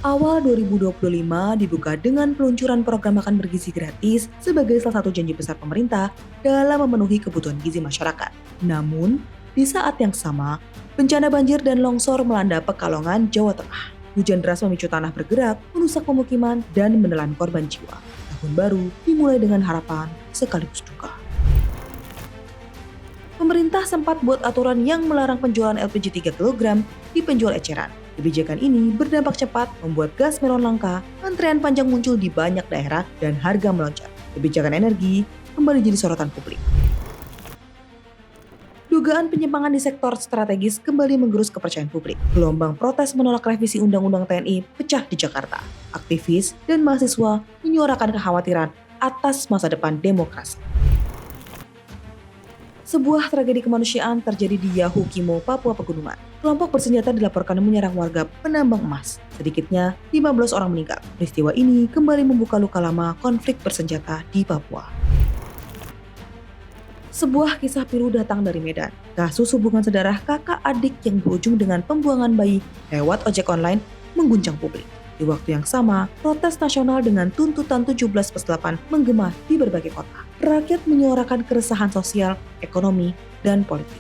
Awal 2025 dibuka dengan peluncuran program makan bergizi gratis sebagai salah satu janji besar pemerintah dalam memenuhi kebutuhan gizi masyarakat. Namun, di saat yang sama, bencana banjir dan longsor melanda Pekalongan, Jawa Tengah. Hujan deras memicu tanah bergerak, merusak pemukiman, dan menelan korban jiwa. Tahun baru dimulai dengan harapan sekaligus duka. Pemerintah sempat buat aturan yang melarang penjualan LPG 3 kg di penjual eceran. Kebijakan ini berdampak cepat membuat gas melon langka, antrean panjang muncul di banyak daerah, dan harga melonjak. Kebijakan energi kembali jadi sorotan publik. Dugaan penyimpangan di sektor strategis kembali menggerus kepercayaan publik. Gelombang protes menolak revisi Undang-Undang TNI pecah di Jakarta. Aktivis dan mahasiswa menyuarakan kekhawatiran atas masa depan demokrasi. Sebuah tragedi kemanusiaan terjadi di Yahukimo, Papua Pegunungan. Kelompok bersenjata dilaporkan menyerang warga penambang emas. Sedikitnya 15 orang meninggal. Peristiwa ini kembali membuka luka lama konflik bersenjata di Papua. Sebuah kisah pilu datang dari Medan. Kasus hubungan sedarah kakak adik yang berujung dengan pembuangan bayi lewat ojek online mengguncang publik. Di waktu yang sama, protes nasional dengan tuntutan 17+8 menggema di berbagai kota. Rakyat menyuarakan keresahan sosial, ekonomi, dan politik.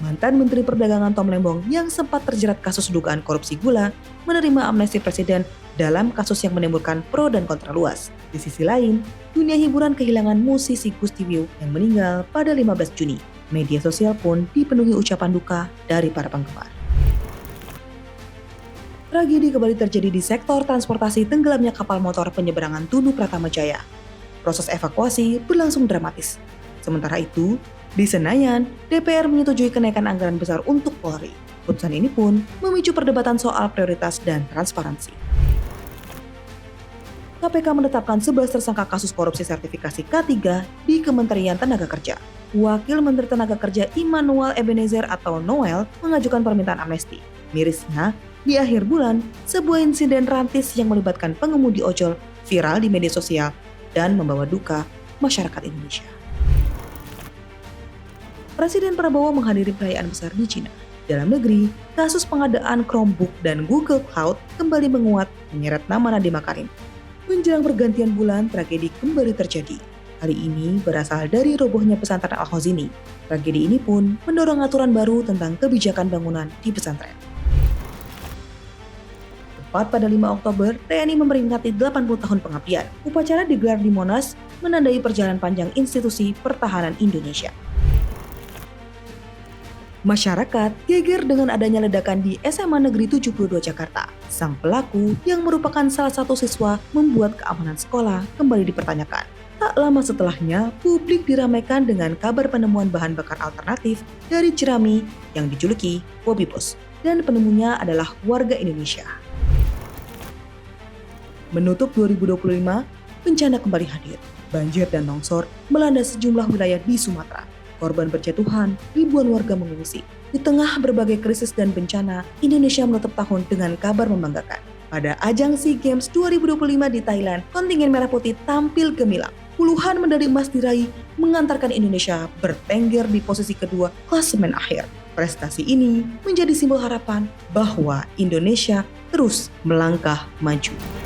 Mantan Menteri Perdagangan Tom Lembong yang sempat terjerat kasus dugaan korupsi gula menerima amnesti presiden dalam kasus yang menimbulkan pro dan kontra luas. Di sisi lain, dunia hiburan kehilangan musisi Gusti Wiu yang meninggal pada 15 Juni. Media sosial pun dipenuhi ucapan duka dari para penggemar. Tragedi kembali terjadi di sektor transportasi tenggelamnya kapal motor penyeberangan Tunu Pratama Jaya. Proses evakuasi berlangsung dramatis. Sementara itu, di Senayan, DPR menyetujui kenaikan anggaran besar untuk Polri. Putusan ini pun memicu perdebatan soal prioritas dan transparansi. KPK menetapkan 11 tersangka kasus korupsi sertifikasi K3 di Kementerian Tenaga Kerja. Wakil Menteri Tenaga Kerja Immanuel Ebenezer atau Noel mengajukan permintaan amnesti. Mirisnya, di akhir bulan, sebuah insiden rantis yang melibatkan pengemudi ojol viral di media sosial dan membawa duka masyarakat Indonesia. Presiden Prabowo menghadiri perayaan besar di Cina. Dalam negeri, kasus pengadaan Chromebook dan Google Cloud kembali menguat menyeret nama Nadiem Makarim. Menjelang pergantian bulan, tragedi kembali terjadi. Kali ini berasal dari robohnya pesantren Al-Khazini. Tragedi ini pun mendorong aturan baru tentang kebijakan bangunan di pesantren. Tepat pada 5 Oktober, TNI memperingati 80 tahun pengabdian. Upacara digelar di Monas, menandai perjalanan panjang institusi pertahanan Indonesia. Masyarakat geger dengan adanya ledakan di SMA Negeri 72 Jakarta. Sang pelaku, yang merupakan salah satu siswa, membuat keamanan sekolah kembali dipertanyakan. Tak lama setelahnya, publik diramaikan dengan kabar penemuan bahan bakar alternatif dari jerami yang dijuluki Bobby Bos, dan penemunya adalah warga Indonesia. Menutup 2025, bencana kembali hadir. Banjir dan longsor melanda sejumlah wilayah di Sumatera. Korban berjatuhan, ribuan warga mengungsi. Di tengah berbagai krisis dan bencana, Indonesia menutup tahun dengan kabar membanggakan. Pada ajang SEA Games 2025 di Thailand, kontingen Merah Putih tampil gemilang. Puluhan medali emas diraih, mengantarkan Indonesia bertengger di posisi kedua klasemen akhir. Prestasi ini menjadi simbol harapan bahwa Indonesia terus melangkah maju.